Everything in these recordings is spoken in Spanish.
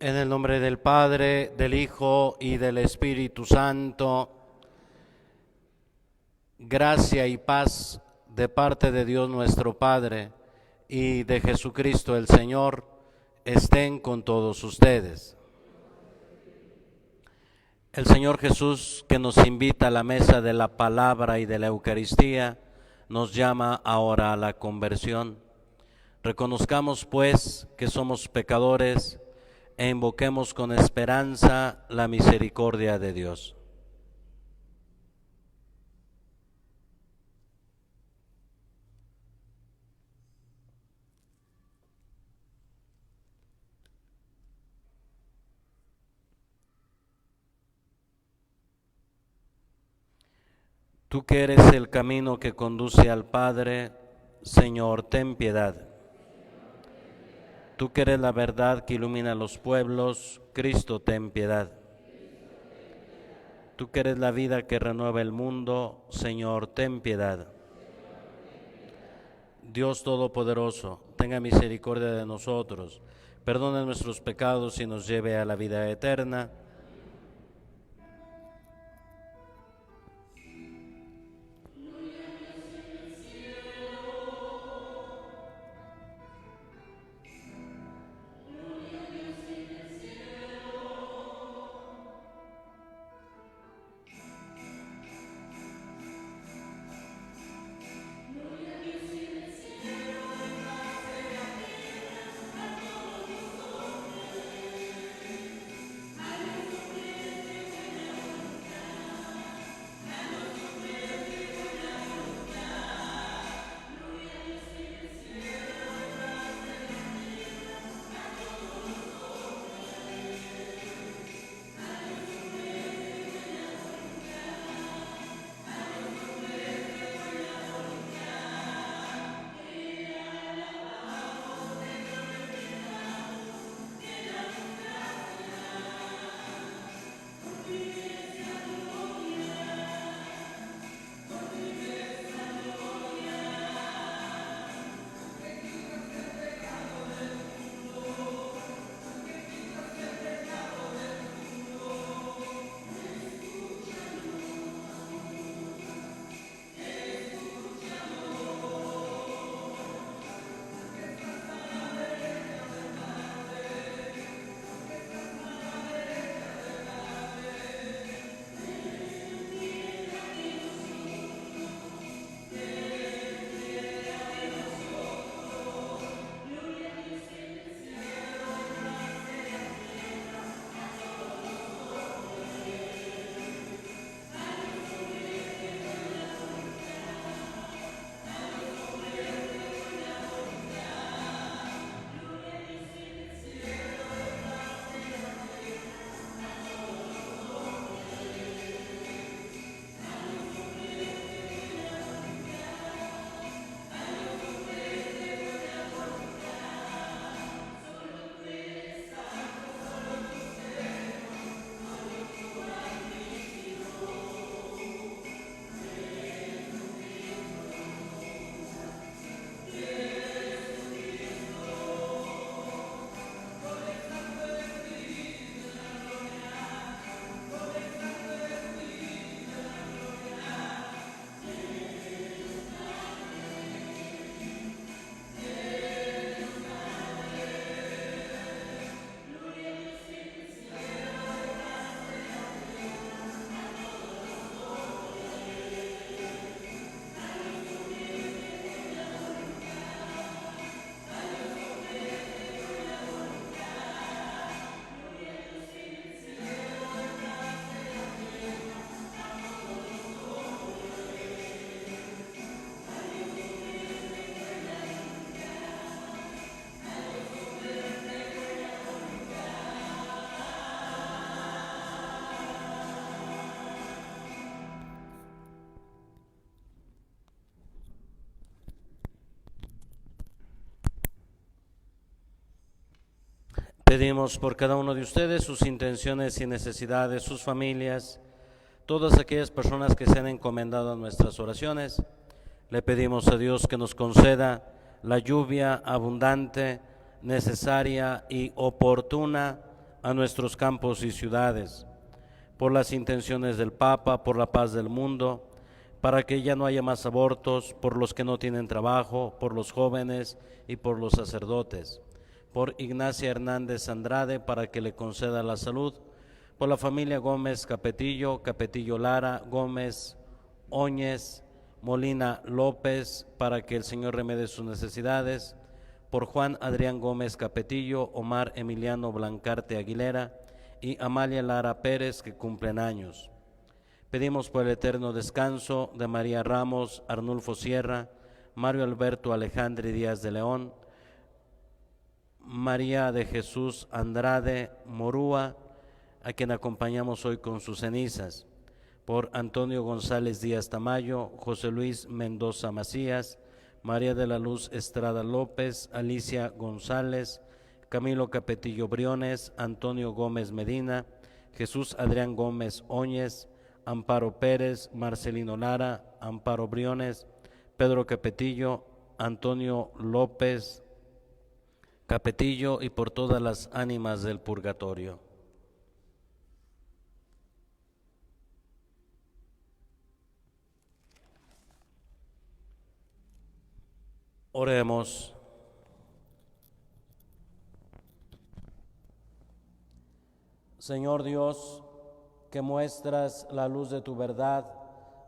En el nombre del Padre, del Hijo y del Espíritu Santo, gracia y paz de parte de Dios nuestro Padre y de Jesucristo el Señor estén con todos ustedes. El Señor Jesús, que nos invita a la mesa de la palabra y de la Eucaristía, nos llama ahora a la conversión. Reconozcamos pues que somos pecadores e invoquemos con esperanza la misericordia de Dios. Tú que eres el camino que conduce al Padre, Señor, ten piedad. Tú que eres la verdad que ilumina a los pueblos, Cristo, ten piedad. Tú que eres la vida que renueva el mundo, Señor, ten piedad. Dios Todopoderoso, tenga misericordia de nosotros, perdone nuestros pecados y nos lleve a la vida eterna. Pedimos por cada uno de ustedes sus intenciones y necesidades, sus familias, todas aquellas personas que se han encomendado a nuestras oraciones. Le pedimos a Dios que nos conceda la lluvia abundante, necesaria y oportuna a nuestros campos y ciudades, por las intenciones del Papa, por la paz del mundo, para que ya no haya más abortos, por los que no tienen trabajo, por los jóvenes y por los sacerdotes, por Ignacia Hernández Andrade, para que le conceda la salud, por la familia Gómez Capetillo, Capetillo Lara, Gómez, Óñez, Molina López, para que el Señor remedie sus necesidades, por Juan Adrián Gómez Capetillo, Omar Emiliano Blancarte Aguilera y Amalia Lara Pérez, que cumplen años. Pedimos por el eterno descanso de María Ramos, Arnulfo Sierra, Mario Alberto Alejandri Díaz de León, María de Jesús Andrade Morúa, a quien acompañamos hoy con sus cenizas, por Antonio González Díaz Tamayo, José Luis Mendoza Macías, María de la Luz Estrada López, Alicia González, Camilo Capetillo Briones, Antonio Gómez Medina, Jesús Adrián Gómez Óñez, Amparo Pérez, Marcelino Lara, Amparo Briones, Pedro Capetillo, Antonio López Capetillo y por todas las ánimas del purgatorio. Oremos. Señor Dios, que muestras la luz de tu verdad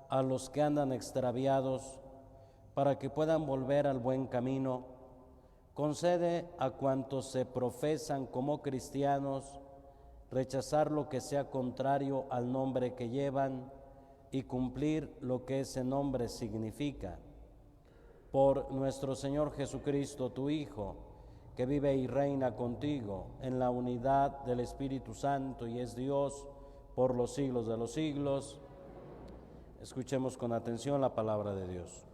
a los que andan extraviados, para que puedan volver al buen camino, concede a cuantos se profesan como cristianos rechazar lo que sea contrario al nombre que llevan y cumplir lo que ese nombre significa. Por nuestro Señor Jesucristo, tu Hijo, que vive y reina contigo en la unidad del Espíritu Santo y es Dios por los siglos de los siglos. Escuchemos con atención la palabra de Dios.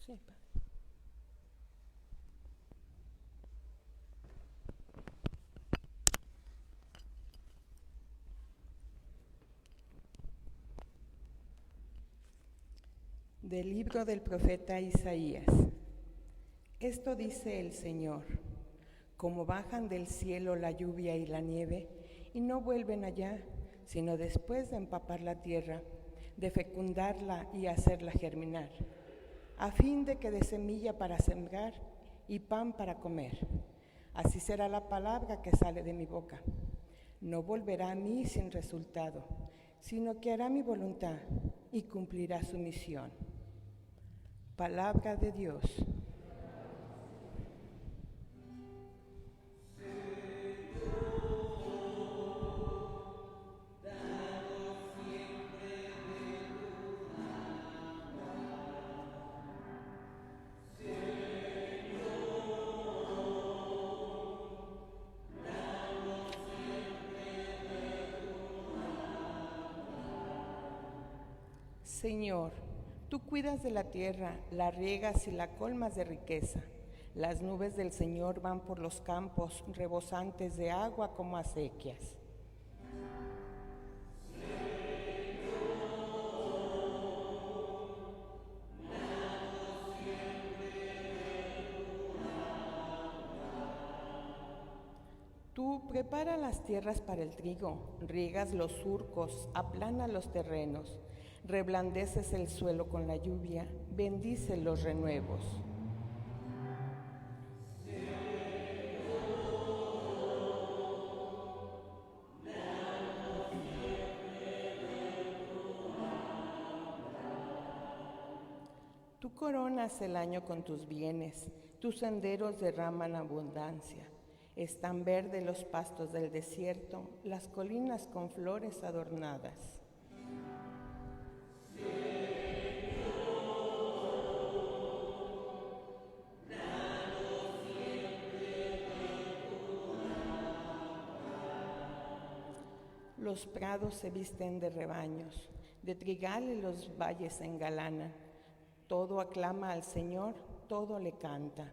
Sí, padre. Del libro del profeta Isaías. Esto dice el Señor: como bajan del cielo la lluvia y la nieve, y no vuelven allá, sino después de empapar la tierra, de fecundarla y hacerla germinar, a fin de que dé semilla para sembrar y pan para comer. Así será la palabra que sale de mi boca. No volverá a mí sin resultado, sino que hará mi voluntad y cumplirá su misión. Palabra de Dios. Señor, tú cuidas de la tierra, la riegas y la colmas de riqueza. Las nubes del Señor van por los campos, rebosantes de agua como acequias. Tú preparas las tierras para el trigo, riegas los surcos, aplanas los terrenos, reblandeces el suelo con la lluvia, bendice los renuevos. Tú coronas el año con tus bienes, tus senderos derraman abundancia. Están verdes los pastos del desierto, las colinas con flores adornadas. Los prados se visten de rebaños, de trigales los valles se engalanan. Todo aclama al Señor, todo le canta.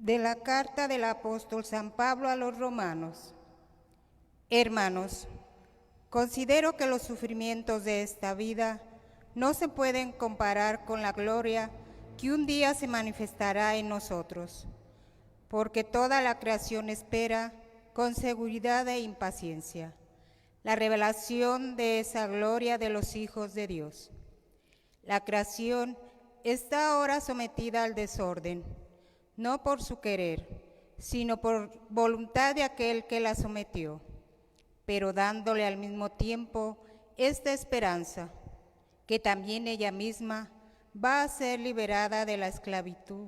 De la carta del apóstol San Pablo a los romanos. Hermanos, considero que los sufrimientos de esta vida no se pueden comparar con la gloria que un día se manifestará en nosotros, porque toda la creación espera con seguridad e impaciencia la revelación de esa gloria de los hijos de Dios. La creación está ahora sometida al desorden, no por su querer, sino por voluntad de aquel que la sometió, pero dándole al mismo tiempo esta esperanza, que también ella misma va a ser liberada de la esclavitud,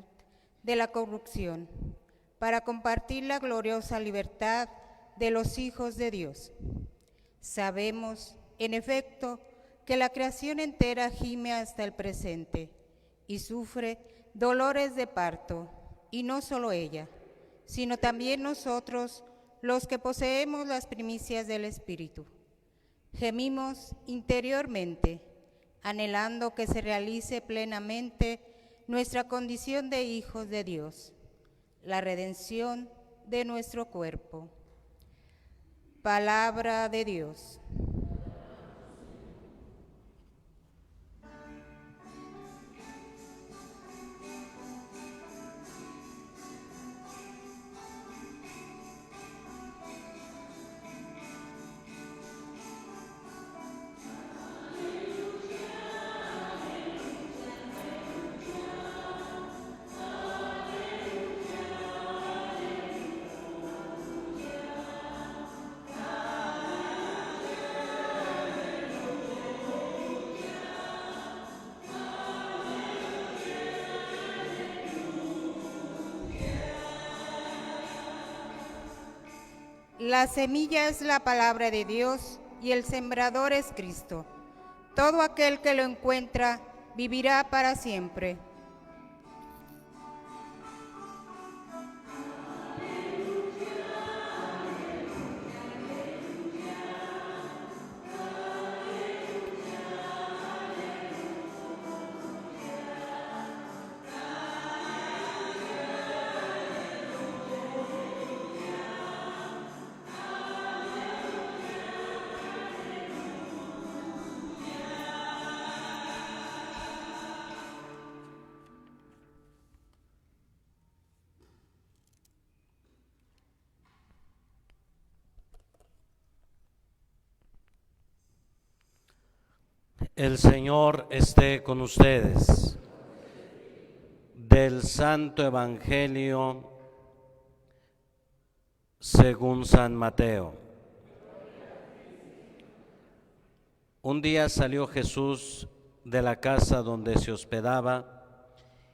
de la corrupción, para compartir la gloriosa libertad de los hijos de Dios. Sabemos, en efecto, que la creación entera gime hasta el presente y sufre dolores de parto, y no solo ella, sino también nosotros, los que poseemos las primicias del Espíritu. Gemimos interiormente, anhelando que se realice plenamente nuestra condición de hijos de Dios, la redención de nuestro cuerpo. Palabra de Dios. La semilla es la palabra de Dios y el sembrador es Cristo. Todo aquel que lo encuentra vivirá para siempre. El Señor esté con ustedes. Del Santo Evangelio según San Mateo. Un día salió Jesús de la casa donde se hospedaba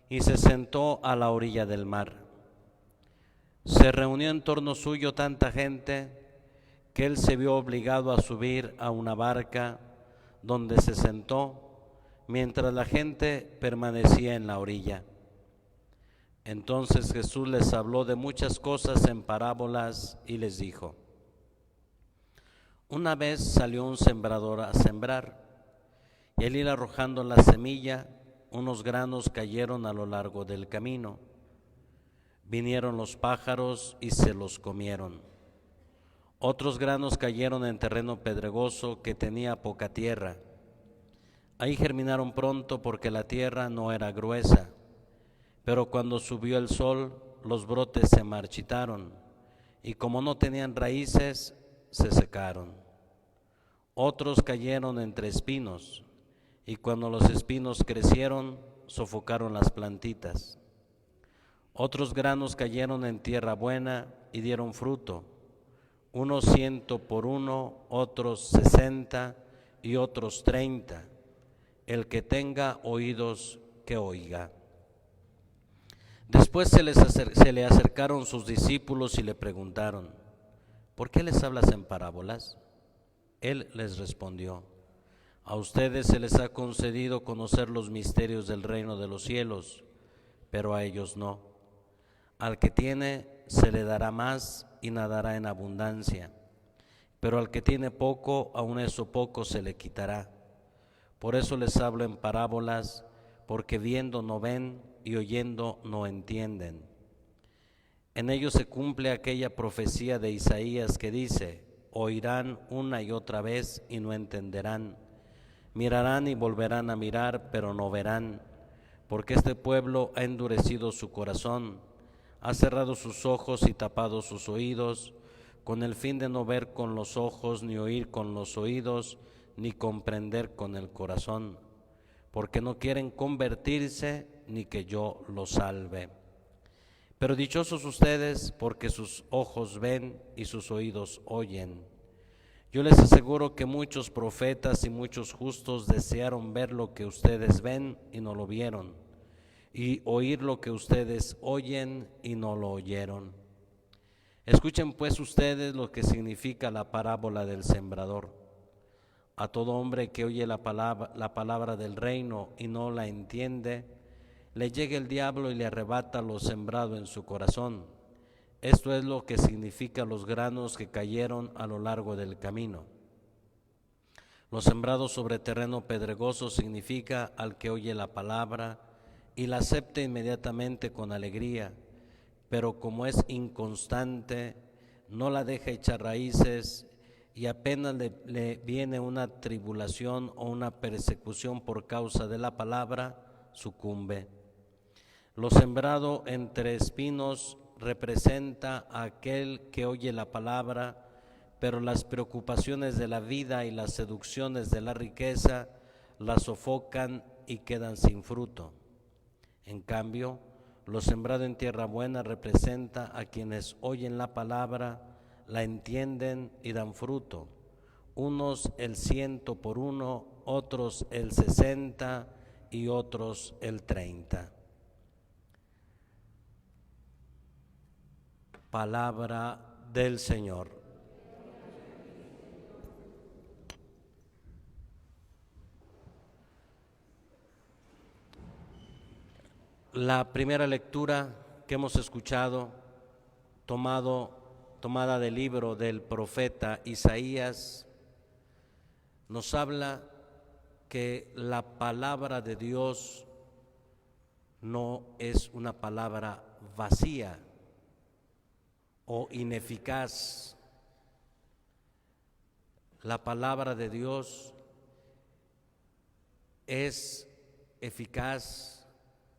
y se sentó a la orilla del mar. Se reunió en torno suyo tanta gente que él se vio obligado a subir a una barca donde se sentó, mientras la gente permanecía en la orilla. Entonces Jesús les habló de muchas cosas en parábolas y les dijo: Una vez salió un sembrador a sembrar, y al ir arrojando la semilla, unos granos cayeron a lo largo del camino. Vinieron los pájaros y se los comieron. Otros granos cayeron en terreno pedregoso que tenía poca tierra. Ahí germinaron pronto porque la tierra no era gruesa, pero cuando subió el sol, los brotes se marchitaron, y como no tenían raíces, se secaron. Otros cayeron entre espinos, y cuando los espinos crecieron, sofocaron las plantitas. Otros granos cayeron en tierra buena y dieron fruto, unos 100 por uno, otros 60 y otros 30. El que tenga oídos, que oiga. Después se le acercaron sus discípulos y le preguntaron: ¿por qué les hablas en parábolas? Él les respondió: a ustedes se les ha concedido conocer los misterios del reino de los cielos, pero a ellos no. Al que tiene se le dará más y nadará en abundancia, pero al que tiene poco, aun eso poco se le quitará. Por eso les hablo en parábolas, porque viendo no ven y oyendo no entienden. En ellos se cumple aquella profecía de Isaías que dice: oirán una y otra vez y no entenderán, mirarán y volverán a mirar, pero no verán, porque este pueblo ha endurecido su corazón, ha cerrado sus ojos y tapado sus oídos, con el fin de no ver con los ojos, ni oír con los oídos, ni comprender con el corazón, porque no quieren convertirse, ni que yo los salve. Pero dichosos ustedes, porque sus ojos ven y sus oídos oyen. Yo les aseguro que muchos profetas y muchos justos desearon ver lo que ustedes ven y no lo vieron, y oír lo que ustedes oyen y no lo oyeron. Escuchen pues ustedes lo que significa la parábola del sembrador. A todo hombre que oye la palabra del reino y no la entiende, le llega el diablo y le arrebata lo sembrado en su corazón. Esto es lo que significa los granos que cayeron a lo largo del camino. Los sembrados sobre terreno pedregoso significa al que oye la palabra y la acepta inmediatamente con alegría, pero como es inconstante, no la deja echar raíces y apenas le viene una tribulación o una persecución por causa de la palabra, sucumbe. Lo sembrado entre espinos representa a aquel que oye la palabra, pero las preocupaciones de la vida y las seducciones de la riqueza la sofocan y quedan sin fruto. En cambio, lo sembrado en tierra buena representa a quienes oyen la palabra, la entienden y dan fruto. Unos el 100 por uno, otros el 60 y otros el 30. Palabra del Señor. La primera lectura que hemos escuchado, tomada del libro del profeta Isaías, nos habla que la palabra de Dios no es una palabra vacía o ineficaz. La palabra de Dios es eficaz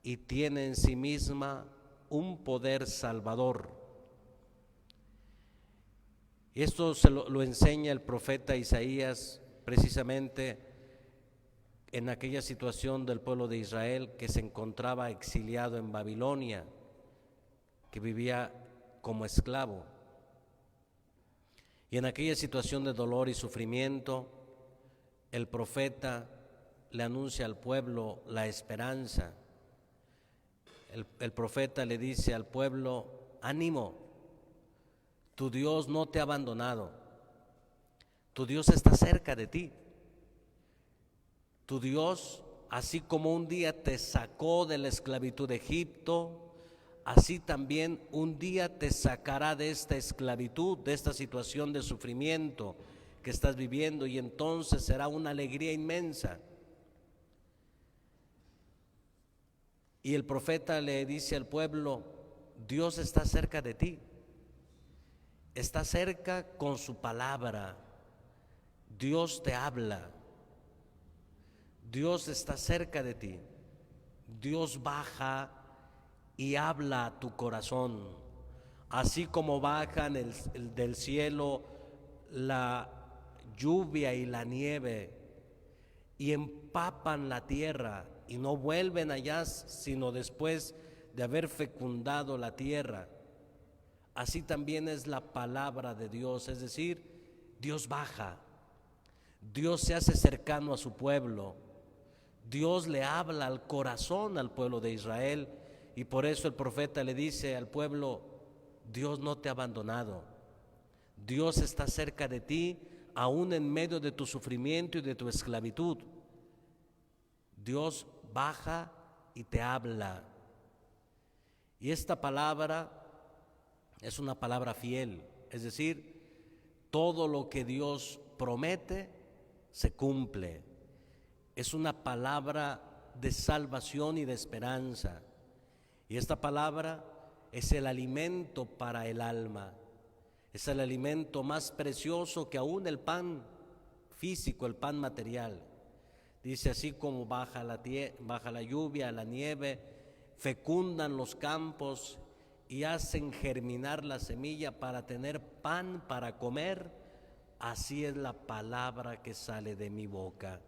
y tiene en sí misma un poder salvador. Y esto lo enseña el profeta Isaías precisamente en aquella situación del pueblo de Israel que se encontraba exiliado en Babilonia, que vivía como esclavo. Y en aquella situación de dolor y sufrimiento, el profeta le anuncia al pueblo la esperanza. El profeta le dice al pueblo: ánimo, tu Dios no te ha abandonado, tu Dios está cerca de ti. Tu Dios, así como un día te sacó de la esclavitud de Egipto, así también un día te sacará de esta esclavitud, de esta situación de sufrimiento que estás viviendo, y entonces será una alegría inmensa. Y el profeta le dice al pueblo: Dios está cerca de ti, está cerca con su palabra, Dios te habla, Dios está cerca de ti, Dios baja y habla a tu corazón, así como bajan del cielo la lluvia y la nieve y empapan la tierra y no vuelven allá sino después de haber fecundado la tierra. Así también es la palabra de Dios, es decir, Dios baja, Dios se hace cercano a su pueblo, Dios le habla al corazón al pueblo de Israel, y por eso el profeta le dice al pueblo: Dios no te ha abandonado, Dios está cerca de ti, aún en medio de tu sufrimiento y de tu esclavitud. Dios baja y te habla. Y esta palabra es una palabra fiel, es decir, todo lo que Dios promete se cumple. Es una palabra de salvación y de esperanza. Y esta palabra es el alimento para el alma, es el alimento más precioso que aún el pan físico, el pan material. Dice, así como baja la lluvia, la nieve, fecundan los campos y hacen germinar la semilla para tener pan para comer, así es la palabra que sale de mi boca.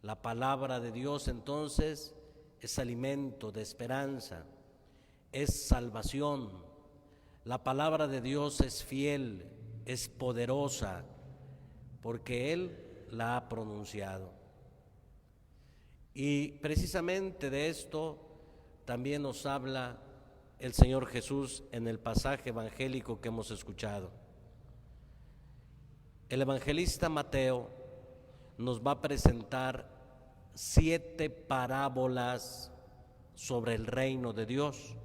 La palabra de Dios entonces es alimento de esperanza, es salvación. La palabra de Dios es fiel, es poderosa, porque Él la ha pronunciado. Y precisamente de esto también nos habla el Señor Jesús en el pasaje evangélico que hemos escuchado. El evangelista Mateo nos va a presentar 7 parábolas sobre el reino de Dios.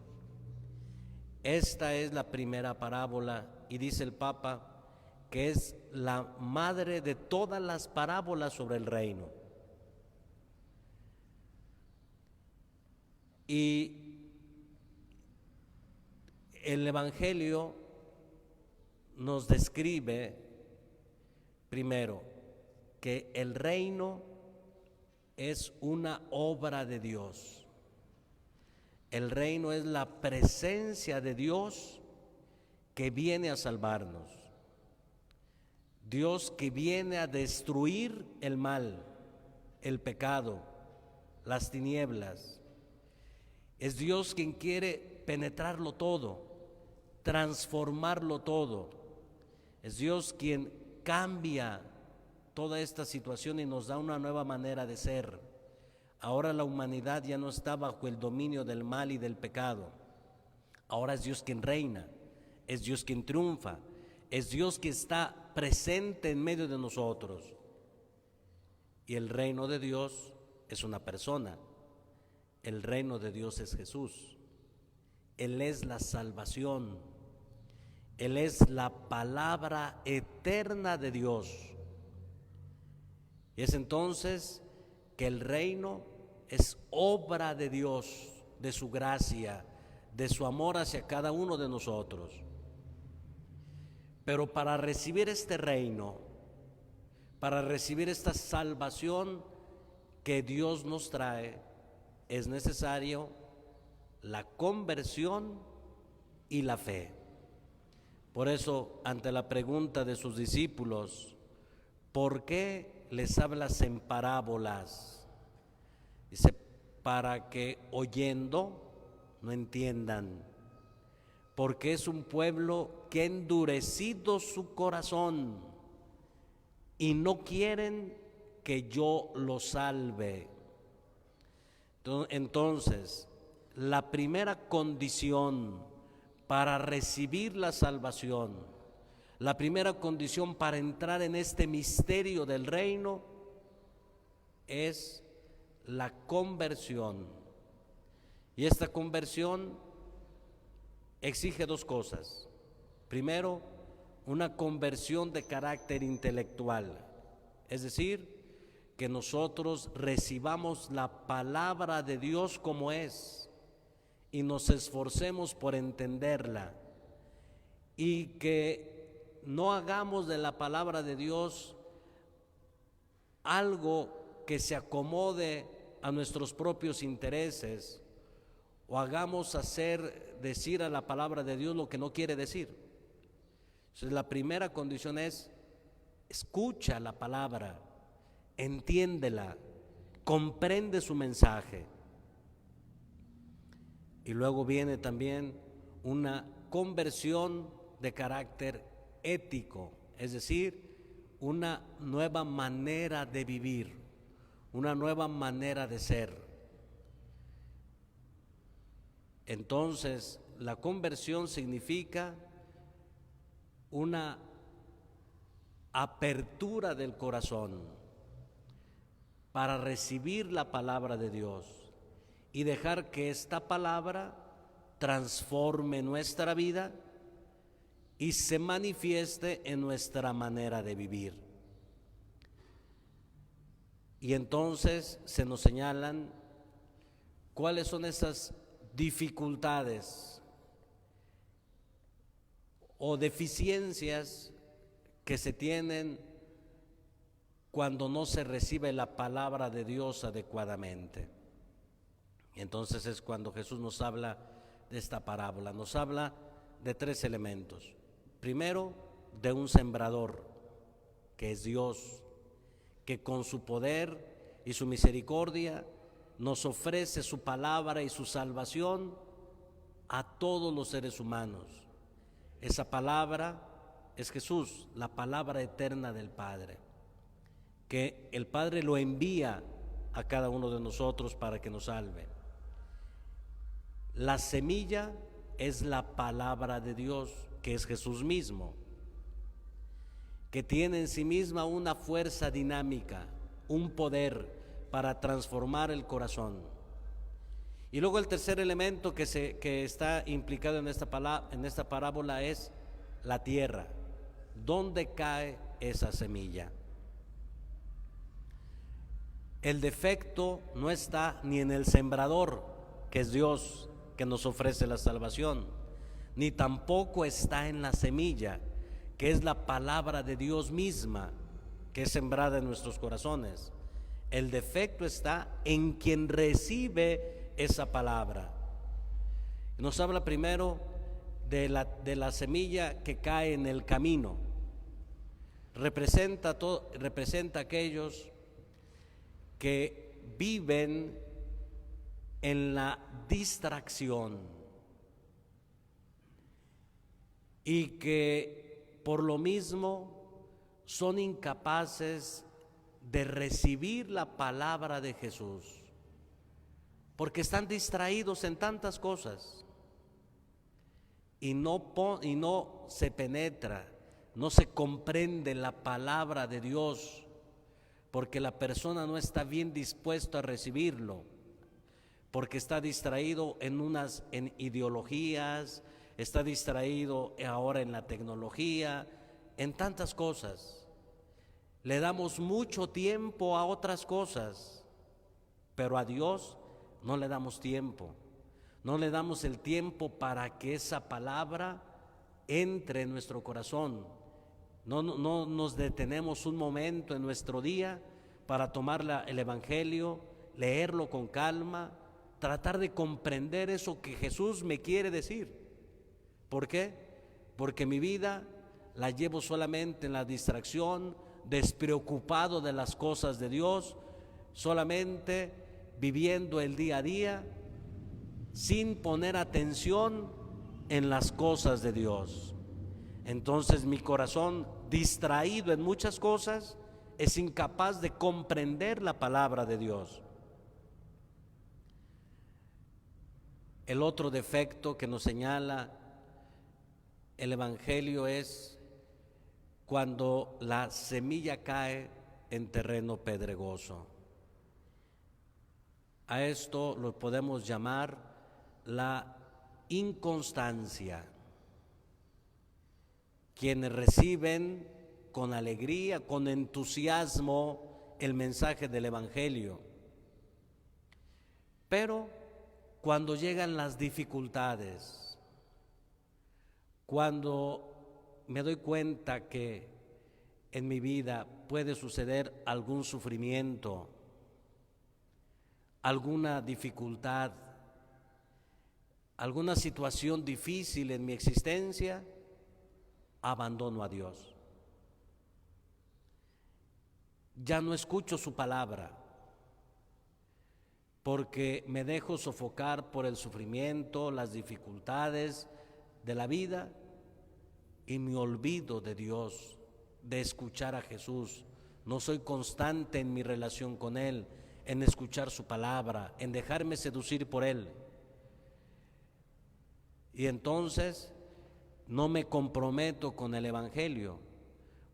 Esta es la primera parábola y dice el Papa que es la madre de todas las parábolas sobre el reino. Y el Evangelio nos describe primero que el reino es una obra de Dios. El reino es la presencia de Dios que viene a salvarnos. Dios que viene a destruir el mal, el pecado, las tinieblas. Es Dios quien quiere penetrarlo todo, transformarlo todo. Es Dios quien cambia toda esta situación y nos da una nueva manera de ser. Ahora la humanidad ya no está bajo el dominio del mal y del pecado. Ahora es Dios quien reina, es Dios quien triunfa, es Dios que está presente en medio de nosotros. Y el reino de Dios es una persona. El reino de Dios es Jesús. Él es la salvación. Él es la palabra eterna de Dios. Y es entonces que el reino es obra de Dios, de su gracia, de su amor hacia cada uno de nosotros. Pero para recibir este reino, para recibir esta salvación que Dios nos trae, es necesario la conversión y la fe. Por eso, ante la pregunta de sus discípulos, ¿por qué les hablas en parábolas? Dice, para que oyendo no entiendan, porque es un pueblo que ha endurecido su corazón y no quieren que yo los salve. Entonces, la primera condición para recibir la salvación, la primera condición para entrar en este misterio del reino es la conversión. Y esta conversión exige 2 cosas. Primero, una conversión de carácter intelectual, es decir, que nosotros recibamos la palabra de Dios como es y nos esforcemos por entenderla, y que no hagamos de la palabra de Dios algo que se acomode a nuestros propios intereses, o hagamos decir a la palabra de Dios lo que no quiere decir. Entonces, la primera condición es: escucha la palabra, entiéndela, comprende su mensaje. Y luego viene también una conversión de carácter ético, es decir, una nueva manera de vivir, una nueva manera de ser. Entonces, la conversión significa una apertura del corazón para recibir la palabra de Dios y dejar que esta palabra transforme nuestra vida y se manifieste en nuestra manera de vivir. Y entonces se nos señalan cuáles son esas dificultades o deficiencias que se tienen cuando no se recibe la palabra de Dios adecuadamente. Entonces es cuando Jesús nos habla de esta parábola. Nos habla de tres elementos. Primero, de un sembrador, que es Dios, que con su poder y su misericordia nos ofrece su palabra y su salvación a todos los seres humanos. Esa palabra es Jesús, la palabra eterna del Padre, que el Padre lo envía a cada uno de nosotros para que nos salve. La semilla es la palabra de Dios, que es Jesús mismo, que tiene en sí misma una fuerza dinámica, un poder para transformar el corazón. Y luego el tercer elemento que está implicado en esta parábola es la tierra. ¿Dónde cae esa semilla? El defecto no está ni en el sembrador, que es Dios, que nos ofrece la salvación, ni tampoco está en la semilla, que es la palabra de Dios misma, que es sembrada en nuestros corazones. El defecto está en quien recibe esa palabra. Nos habla primero de la semilla que cae en el camino. Representa a aquellos que viven en la distracción y que por lo mismo son incapaces de recibir la palabra de Jesús, porque están distraídos en tantas cosas y no se penetra, no se comprende la palabra de Dios, porque la persona no está bien dispuesta a recibirlo, porque está distraído en ideologías, está distraído ahora en la tecnología, en tantas cosas. Le damos mucho tiempo a otras cosas, pero a Dios no le damos tiempo. No le damos el tiempo para que esa palabra entre en nuestro corazón. No nos detenemos un momento en nuestro día para tomar el Evangelio, leerlo con calma, tratar de comprender eso que Jesús me quiere decir. ¿Por qué? Porque mi vida la llevo solamente en la distracción, despreocupado de las cosas de Dios, solamente viviendo el día a día, sin poner atención en las cosas de Dios. Entonces mi corazón, distraído en muchas cosas, es incapaz de comprender la palabra de Dios. El otro defecto que nos señala el Evangelio es cuando la semilla cae en terreno pedregoso. A esto lo podemos llamar la inconstancia. Quienes reciben con alegría, con entusiasmo el mensaje del Evangelio, pero cuando llegan las dificultades, cuando me doy cuenta que en mi vida puede suceder algún sufrimiento, alguna dificultad, alguna situación difícil en mi existencia, abandono a Dios. Ya no escucho su palabra, porque me dejo sofocar por el sufrimiento, las dificultades de la vida, y me olvido de Dios, de escuchar a Jesús. No soy constante en mi relación con Él, en escuchar su palabra, en dejarme seducir por Él. Y entonces no me comprometo con el Evangelio.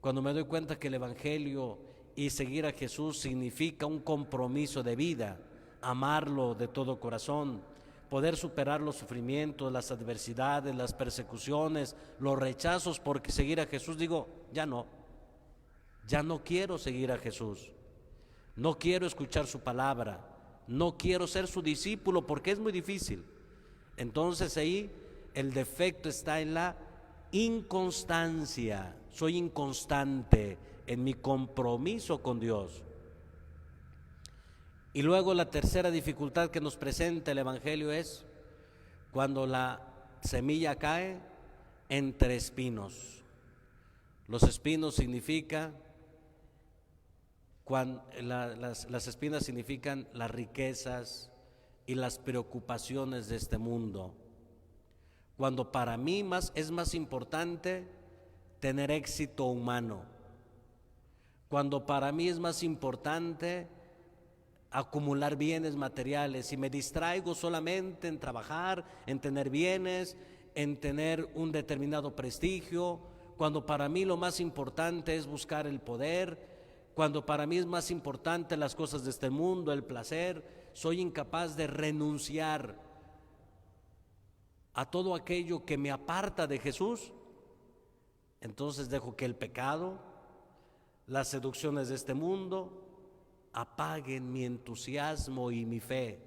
Cuando me doy cuenta que el Evangelio y seguir a Jesús significa un compromiso de vida, amarlo de todo corazón, poder superar los sufrimientos, las adversidades, las persecuciones, los rechazos porque seguir a Jesús, digo, ya no quiero seguir a Jesús, no quiero escuchar su palabra, no quiero ser su discípulo porque es muy difícil. Entonces ahí el defecto está en la inconstancia. Soy inconstante en mi compromiso con Dios. Y luego la tercera dificultad que nos presenta el Evangelio es cuando la semilla cae entre espinos. Los espinos significan, las espinas significan las riquezas y las preocupaciones de este mundo. Cuando para mí es más importante tener éxito humano. Cuando para mí es más importante acumular bienes materiales y me distraigo solamente en trabajar, en tener bienes, en tener un determinado prestigio, cuando para mí lo más importante es buscar el poder, cuando para mí es más importante las cosas de este mundo, el placer, soy incapaz de renunciar a todo aquello que me aparta de Jesús, entonces dejo que el pecado, las seducciones de este mundo, apaguen mi entusiasmo y mi fe.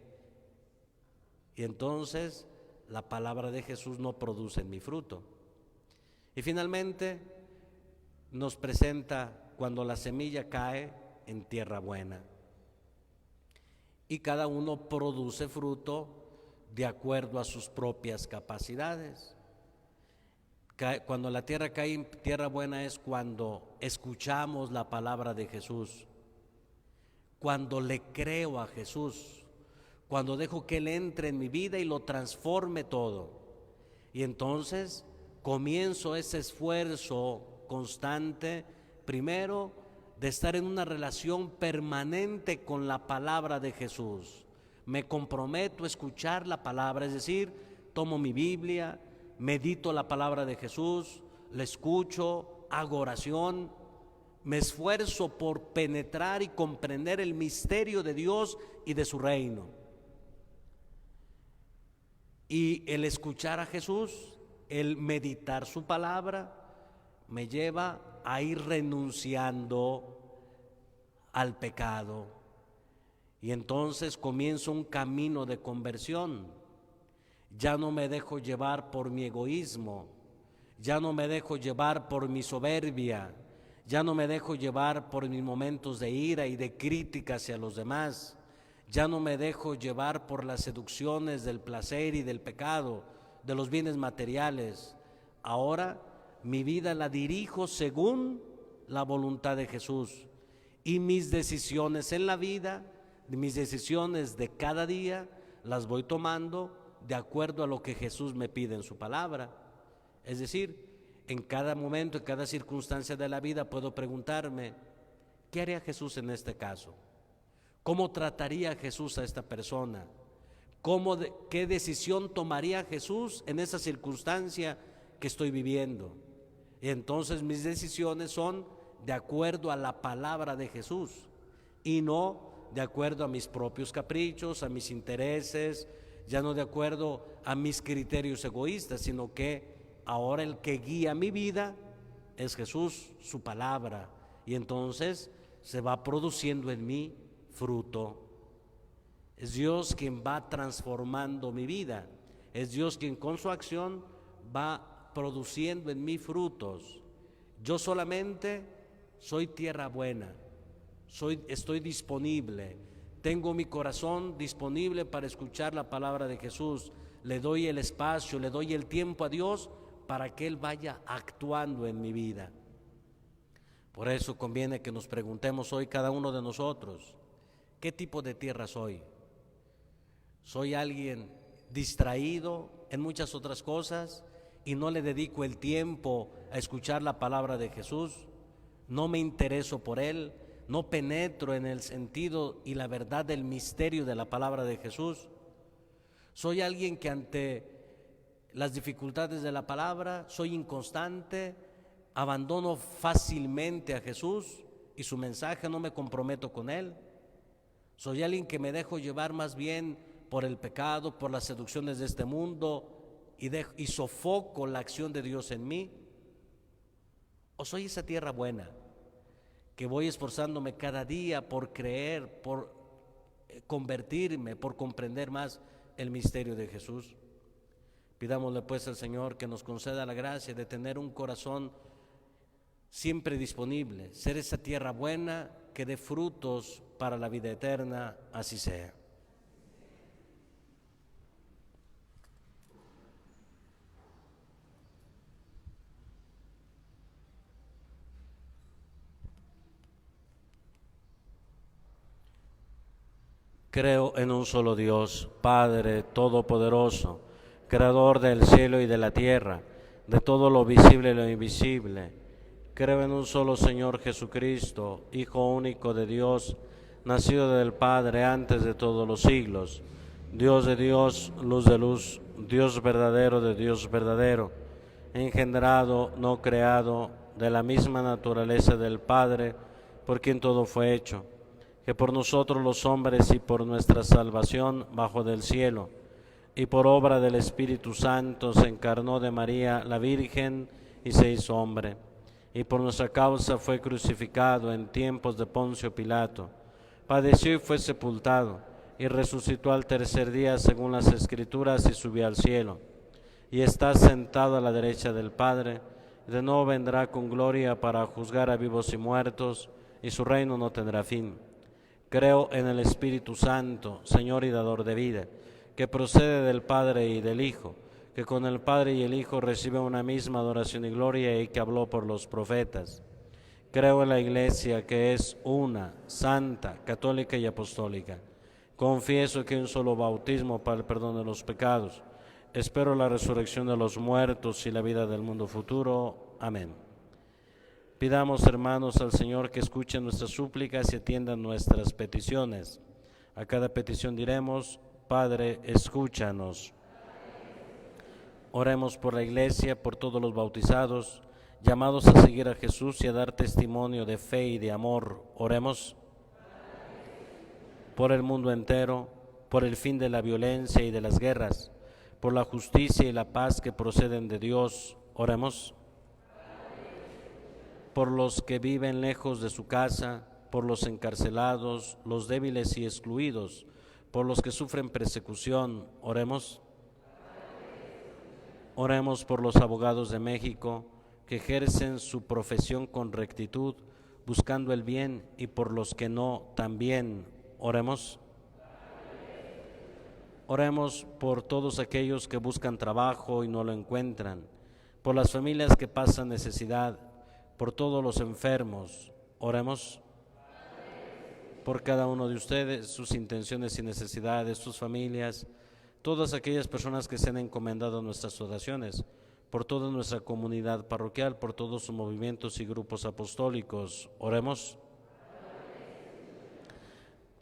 Y entonces la palabra de Jesús no produce en mi fruto. Y finalmente nos presenta cuando la semilla cae en tierra buena. Y cada uno produce fruto de acuerdo a sus propias capacidades. Cuando la tierra cae en tierra buena es cuando escuchamos la palabra de Jesús, cuando le creo a Jesús, cuando dejo que Él entre en mi vida y lo transforme todo. Y entonces comienzo ese esfuerzo constante, primero, de estar en una relación permanente con la palabra de Jesús. Me comprometo a escuchar la palabra, es decir, tomo mi Biblia, medito la palabra de Jesús, la escucho, hago oración, me esfuerzo por penetrar y comprender el misterio de Dios y de su reino. Y el escuchar a Jesús, el meditar su palabra, me lleva a ir renunciando al pecado. Y entonces comienzo un camino de conversión. Ya no me dejo llevar por mi egoísmo, ya no me dejo llevar por mi soberbia, ya no me dejo llevar por mis momentos de ira y de crítica hacia los demás, ya no me dejo llevar por las seducciones del placer y del pecado, de los bienes materiales. Ahora mi vida la dirijo según la voluntad de Jesús, y mis decisiones en la vida, mis decisiones de cada día, las voy tomando de acuerdo a lo que Jesús me pide en su palabra. Es decir, en cada momento, en cada circunstancia de la vida puedo preguntarme, ¿qué haría Jesús en este caso? ¿Cómo trataría Jesús a esta persona? ¿Qué decisión tomaría Jesús en esa circunstancia que estoy viviendo? Y entonces mis decisiones son de acuerdo a la palabra de Jesús y no de acuerdo a mis propios caprichos, a mis intereses, ya no de acuerdo a mis criterios egoístas, sino que ahora el que guía mi vida es Jesús, su palabra, y entonces se va produciendo en mí fruto. Es Dios quien va transformando mi vida, es Dios quien con su acción va produciendo en mí frutos. Yo solamente soy tierra buena, estoy disponible, tengo mi corazón disponible para escuchar la palabra de Jesús, le doy el espacio, le doy el tiempo a Dios para que Él vaya actuando en mi vida. Por eso conviene que nos preguntemos hoy cada uno de nosotros, ¿qué tipo de tierra soy? ¿Soy alguien distraído en muchas otras cosas y no le dedico el tiempo a escuchar la palabra de Jesús? ¿No me intereso por Él? ¿No penetro en el sentido y la verdad del misterio de la palabra de Jesús? ¿Soy alguien que ante las dificultades de la palabra soy inconstante, abandono fácilmente a Jesús y su mensaje, no me comprometo con Él? ¿Soy alguien que me dejo llevar más bien por el pecado, por las seducciones de este mundo y sofoco la acción de Dios en mí? ¿O soy esa tierra buena que voy esforzándome cada día por creer, por convertirme, por comprender más el misterio de Jesús? Pidámosle pues al Señor que nos conceda la gracia de tener un corazón siempre disponible, ser esa tierra buena que dé frutos para la vida eterna, así sea. Creo en un solo Dios, Padre Todopoderoso, Creador del cielo y de la tierra, de todo lo visible y lo invisible. Creo en un solo Señor Jesucristo, Hijo único de Dios, nacido del Padre antes de todos los siglos, Dios de Dios, luz de luz, Dios verdadero de Dios verdadero, engendrado, no creado, de la misma naturaleza del Padre, por quien todo fue hecho, que por nosotros los hombres y por nuestra salvación bajó del cielo, y por obra del Espíritu Santo se encarnó de María la Virgen y se hizo hombre, y por nuestra causa fue crucificado en tiempos de Poncio Pilato, padeció y fue sepultado, y resucitó al tercer día según las Escrituras y subió al cielo, y está sentado a la derecha del Padre, y de nuevo vendrá con gloria para juzgar a vivos y muertos, y su reino no tendrá fin. Creo en el Espíritu Santo, Señor y dador de vida, que procede del Padre y del Hijo, que con el Padre y el Hijo recibe una misma adoración y gloria y que habló por los profetas. Creo en la Iglesia, que es una, santa, católica y apostólica. Confieso que hay un solo bautismo para el perdón de los pecados. Espero la resurrección de los muertos y la vida del mundo futuro. Amén. Pidamos, hermanos, al Señor que escuche nuestras súplicas y atienda nuestras peticiones. A cada petición diremos: Padre, escúchanos. Oremos por la Iglesia, por todos los bautizados, llamados a seguir a Jesús y a dar testimonio de fe y de amor. Oremos por el mundo entero, por el fin de la violencia y de las guerras, por la justicia y la paz que proceden de Dios. Oremos por los que viven lejos de su casa, por los encarcelados, los débiles y excluidos, por los que sufren persecución. Oremos. Oremos por los abogados de México, que ejercen su profesión con rectitud, buscando el bien, y por los que no, también. Oremos. Oremos por todos aquellos que buscan trabajo y no lo encuentran, por las familias que pasan necesidad, por todos los enfermos. Oremos por cada uno de ustedes, sus intenciones y necesidades, sus familias, todas aquellas personas que se han encomendado a nuestras oraciones, por toda nuestra comunidad parroquial, por todos sus movimientos y grupos apostólicos. Oremos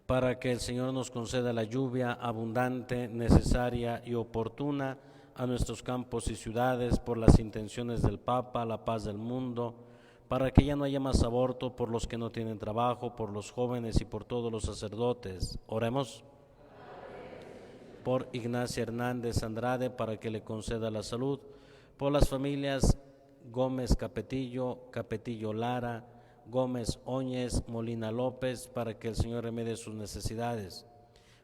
para que el Señor nos conceda la lluvia abundante, necesaria y oportuna a nuestros campos y ciudades, por las intenciones del Papa, la paz del mundo, para que ya no haya más aborto, por los que no tienen trabajo, por los jóvenes y por todos los sacerdotes. Oremos por Ignacia Hernández Andrade, para que le conceda la salud, por las familias Gómez Capetillo, Capetillo Lara, Gómez Óñez, Molina López, para que el Señor remedie sus necesidades,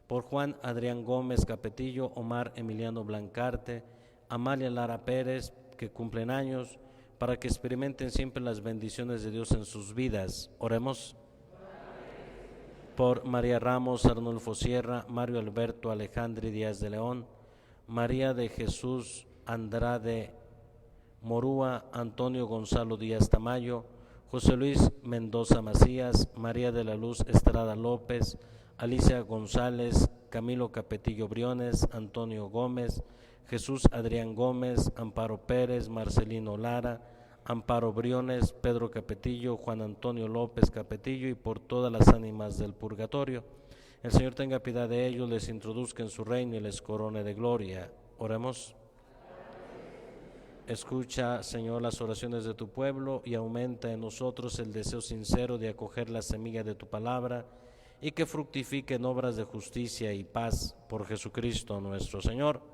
por Juan Adrián Gómez Capetillo, Omar Emiliano Blancarte, Amalia Lara Pérez, que cumplen años, para que experimenten siempre las bendiciones de Dios en sus vidas. Oremos por María Ramos, Arnulfo Sierra, Mario Alberto Alejandri Díaz de León, María de Jesús Andrade Morúa, Antonio Gonzalo Díaz Tamayo, José Luis Mendoza Macías, María de la Luz Estrada López, Alicia González, Camilo Capetillo Briones, Antonio Gómez, Jesús Adrián Gómez, Amparo Pérez, Marcelino Lara, Amparo Briones, Pedro Capetillo, Juan Antonio López Capetillo, y por todas las ánimas del purgatorio. El Señor tenga piedad de ellos, les introduzca en su reino y les corone de gloria. Oremos. Escucha, Señor, las oraciones de tu pueblo y aumenta en nosotros el deseo sincero de acoger la semilla de tu palabra y que fructifique en obras de justicia y paz por Jesucristo nuestro Señor.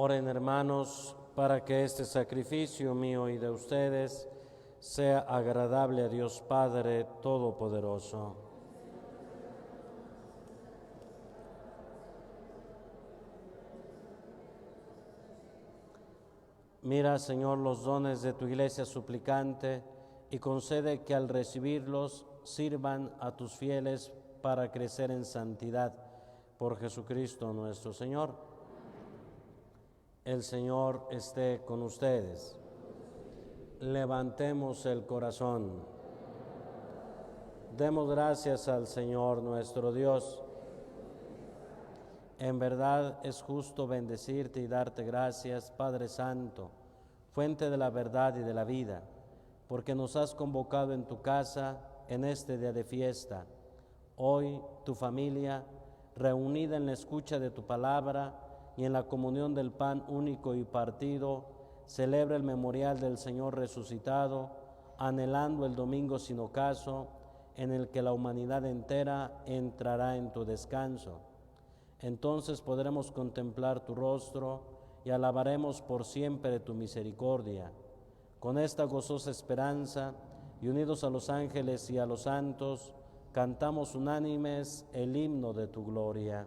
Oren, hermanos, para que este sacrificio mío y de ustedes sea agradable a Dios Padre Todopoderoso. Mira, Señor, los dones de tu iglesia suplicante y concede que al recibirlos sirvan a tus fieles para crecer en santidad. Por Jesucristo nuestro Señor. El Señor esté con ustedes. Levantemos el corazón. Demos gracias al Señor nuestro Dios. En verdad es justo bendecirte y darte gracias, Padre Santo, fuente de la verdad y de la vida, porque nos has convocado en tu casa en este día de fiesta. Hoy tu familia, reunida en la escucha de tu palabra y en la comunión del pan único y partido, celebra el memorial del Señor resucitado, anhelando el domingo sin ocaso, en el que la humanidad entera entrará en tu descanso. Entonces podremos contemplar tu rostro y alabaremos por siempre tu misericordia. Con esta gozosa esperanza, y unidos a los ángeles y a los santos, cantamos unánimes el himno de tu gloria.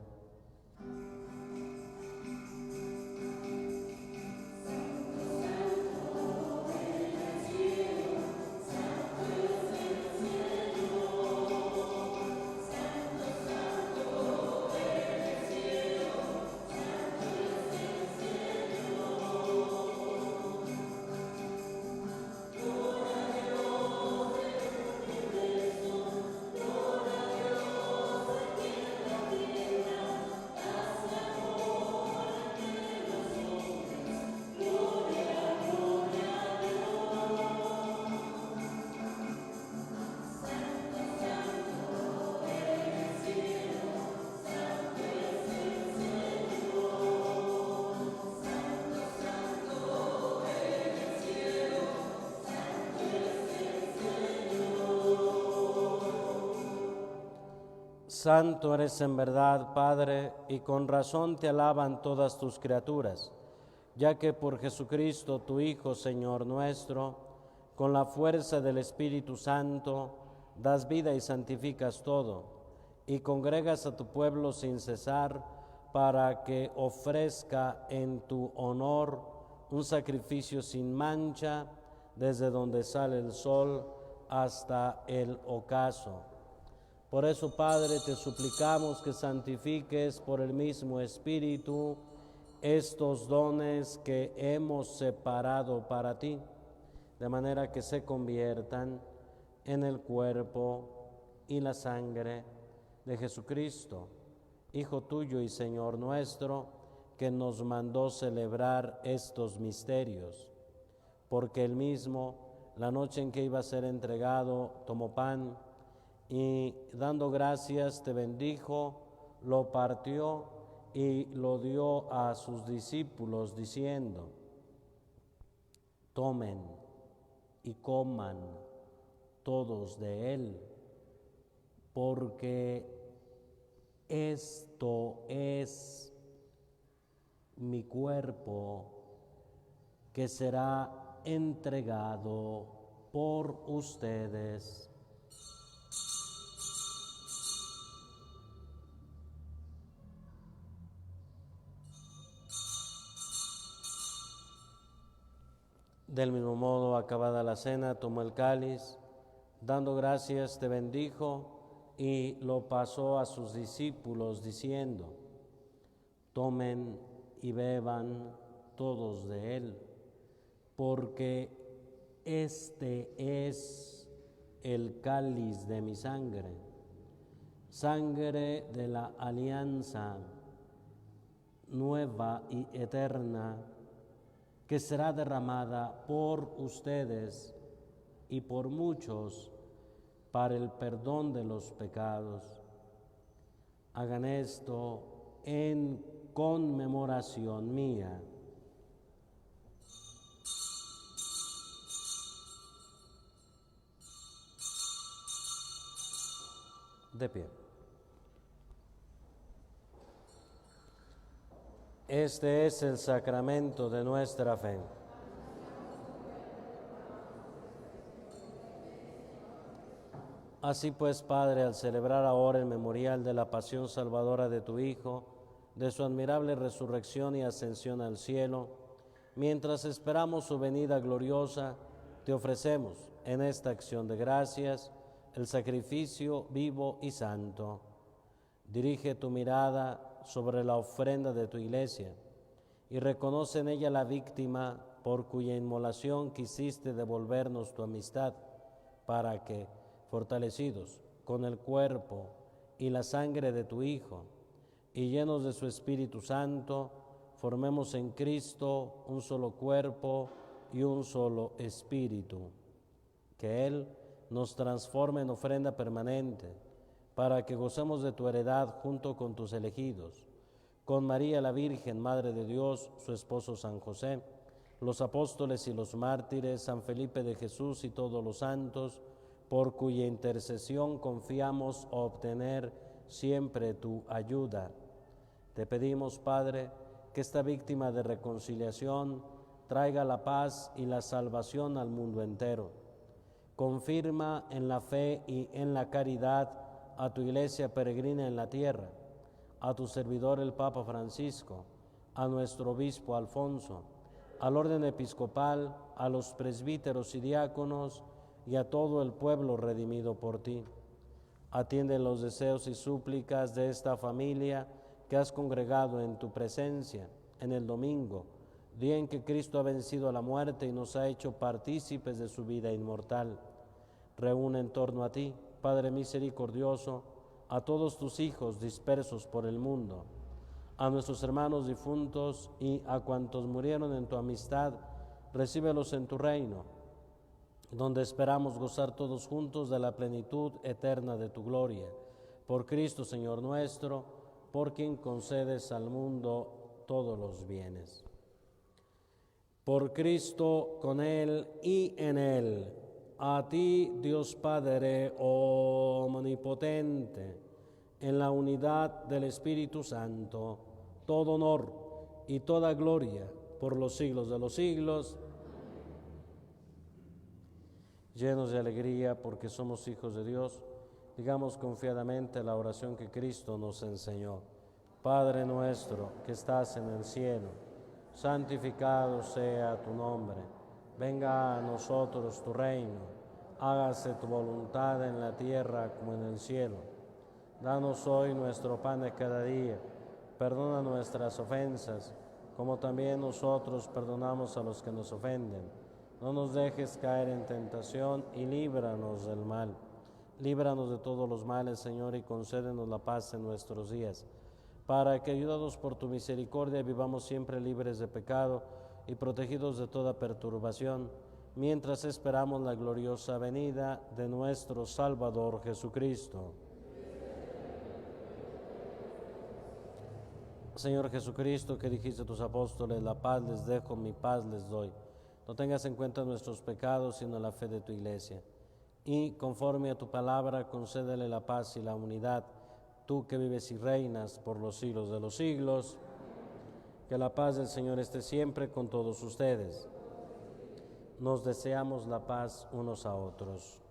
Santo eres en verdad, Padre, y con razón te alaban todas tus criaturas, ya que por Jesucristo, tu Hijo, Señor nuestro, con la fuerza del Espíritu Santo, das vida y santificas todo, y congregas a tu pueblo sin cesar, para que ofrezca en tu honor un sacrificio sin mancha, desde donde sale el sol hasta el ocaso. Por eso, Padre, te suplicamos que santifiques por el mismo Espíritu estos dones que hemos separado para ti, de manera que se conviertan en el cuerpo y la sangre de Jesucristo, Hijo tuyo y Señor nuestro, que nos mandó celebrar estos misterios. Porque él mismo, la noche en que iba a ser entregado, tomó pan, y dando gracias te bendijo, lo partió y lo dio a sus discípulos diciendo: tomen y coman todos de él, porque esto es mi cuerpo que será entregado por ustedes. Del mismo modo, acabada la cena, tomó el cáliz, dando gracias te bendijo y lo pasó a sus discípulos diciendo: tomen y beban todos de él, porque este es el cáliz de mi sangre, sangre de la alianza nueva y eterna, que será derramada por ustedes y por muchos para el perdón de los pecados. Hagan esto en conmemoración mía. De pie. Este es el sacramento de nuestra fe. Así pues, Padre, al celebrar ahora el memorial de la pasión salvadora de tu Hijo, de su admirable resurrección y ascensión al cielo, mientras esperamos su venida gloriosa, te ofrecemos en esta acción de gracias el sacrificio vivo y santo. Dirige tu mirada sobre la ofrenda de tu iglesia y reconoce en ella la víctima por cuya inmolación quisiste devolvernos tu amistad, para que, fortalecidos con el cuerpo y la sangre de tu Hijo y llenos de su Espíritu Santo, formemos en Cristo un solo cuerpo y un solo espíritu. Que Él nos transforme en ofrenda permanente, para que gocemos de tu heredad junto con tus elegidos, con María la Virgen, Madre de Dios, su esposo San José, los apóstoles y los mártires, San Felipe de Jesús y todos los santos, por cuya intercesión confiamos obtener siempre tu ayuda. Te pedimos, Padre, que esta víctima de reconciliación traiga la paz y la salvación al mundo entero. Confirma en la fe y en la caridad a tu iglesia peregrina en la tierra, a tu servidor el Papa Francisco, a nuestro obispo Alfonso, al orden episcopal, a los presbíteros y diáconos y a todo el pueblo redimido por ti. Atiende los deseos y súplicas de esta familia que has congregado en tu presencia en el domingo, día en que Cristo ha vencido a la muerte y nos ha hecho partícipes de su vida inmortal. Reúne en torno a ti, Padre misericordioso, a todos tus hijos dispersos por el mundo, a nuestros hermanos difuntos y a cuantos murieron en tu amistad, recíbelos en tu reino, donde esperamos gozar todos juntos de la plenitud eterna de tu gloria. Por Cristo, Señor nuestro, por quien concedes al mundo todos los bienes. Por Cristo, con Él y en Él, a ti, Dios Padre omnipotente, en la unidad del Espíritu Santo, todo honor y toda gloria por los siglos de los siglos. Llenos de alegría porque somos hijos de Dios, digamos confiadamente la oración que Cristo nos enseñó. Padre nuestro que estás en el cielo, santificado sea tu nombre. Venga a nosotros tu reino, hágase tu voluntad en la tierra como en el cielo. Danos hoy nuestro pan de cada día, perdona nuestras ofensas, como también nosotros perdonamos a los que nos ofenden. No nos dejes caer en tentación y líbranos del mal. Líbranos de todos los males, Señor, y concédenos la paz en nuestros días, para que, ayudados por tu misericordia, vivamos siempre libres de pecado y protegidos de toda perturbación, mientras esperamos la gloriosa venida de nuestro Salvador Jesucristo. Señor Jesucristo, que dijiste a tus apóstoles, la paz les dejo, mi paz les doy. No tengas en cuenta nuestros pecados, sino la fe de tu iglesia. Y, conforme a tu palabra, concédele la paz y la unidad, tú que vives y reinas por los siglos de los siglos. Que la paz del Señor esté siempre con todos ustedes. Nos deseamos la paz unos a otros.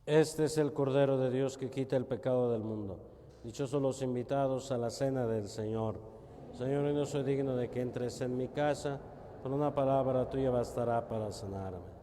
Este es el Cordero de Dios que quita el pecado del mundo. Dichosos los invitados a la cena del Señor. Señor, yo no soy digno de que entres en mi casa, con una palabra tuya bastará para sanarme.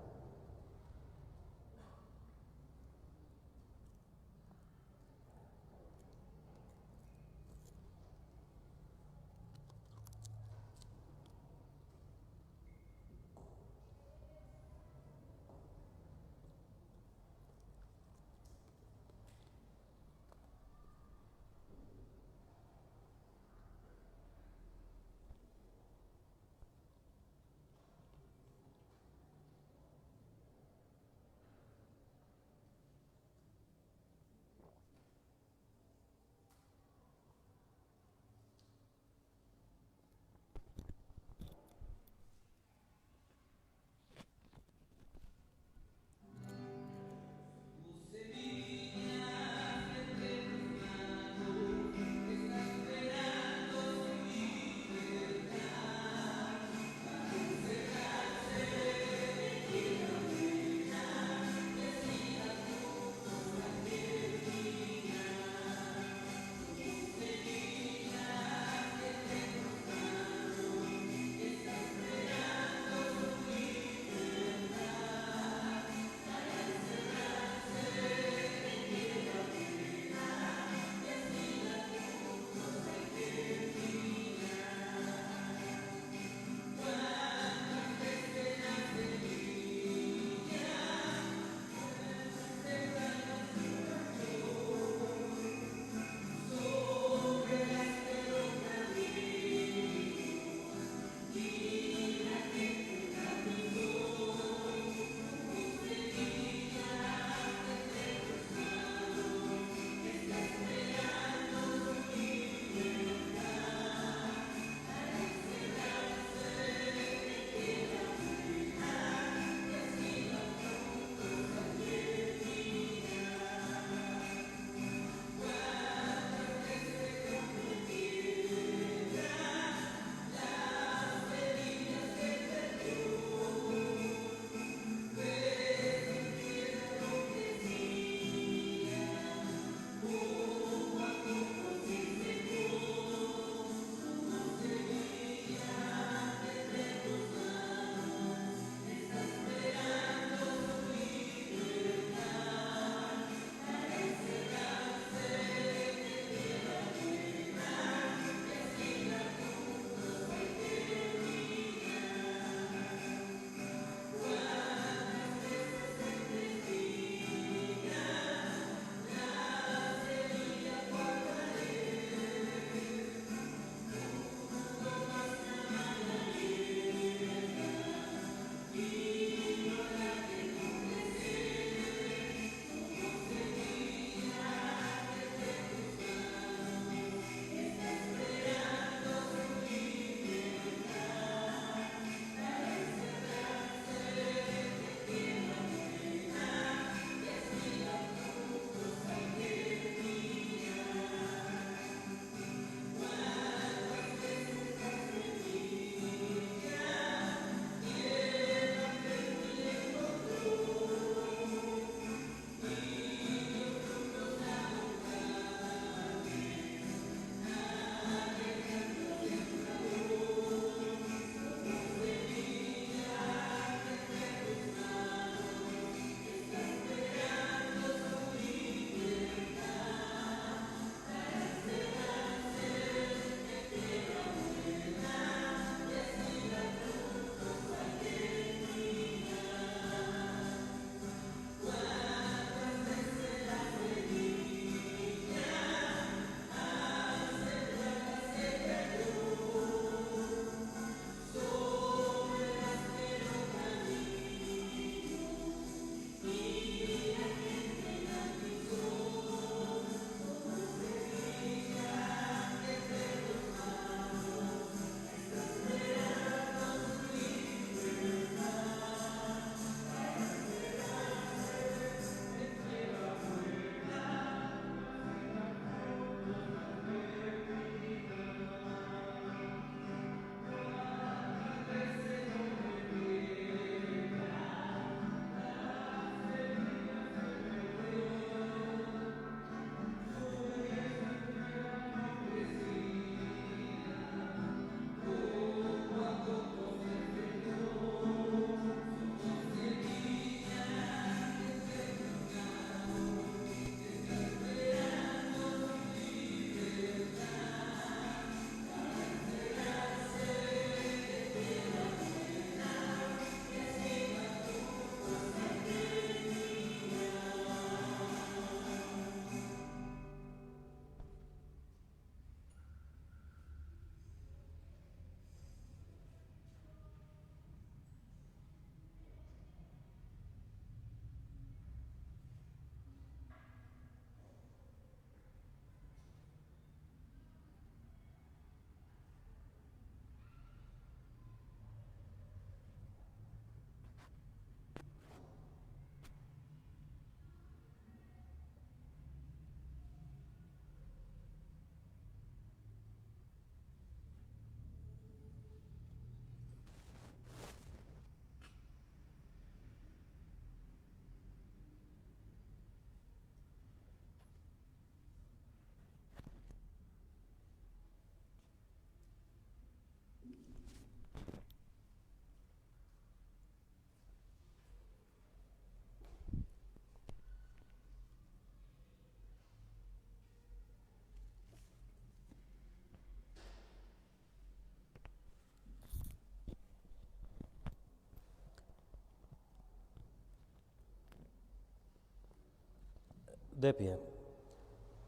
De pie.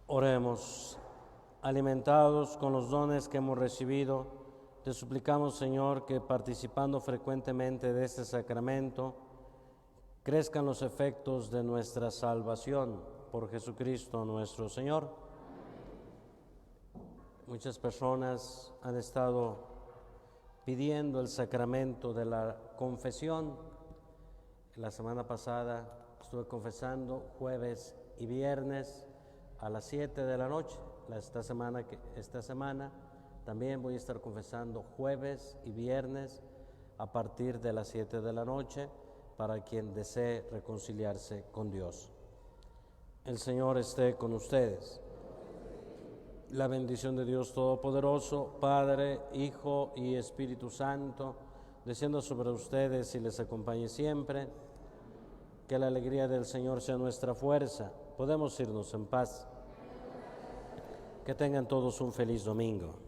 Oremos. Alimentados con los dones que hemos recibido, te suplicamos, Señor, que participando frecuentemente de este sacramento, crezcan los efectos de nuestra salvación por Jesucristo nuestro Señor. Muchas personas han estado pidiendo el sacramento de la confesión. La semana pasada estuve confesando jueves y viernes a las 7 de la noche. Esta semana también voy a estar confesando jueves y viernes a partir de las 7 de la noche para quien desee reconciliarse con Dios. El Señor esté con ustedes. La bendición de Dios Todopoderoso, Padre, Hijo y Espíritu Santo, descienda sobre ustedes y les acompañe siempre. Que la alegría del Señor sea nuestra fuerza. Podemos irnos en paz. Que tengan todos un feliz domingo.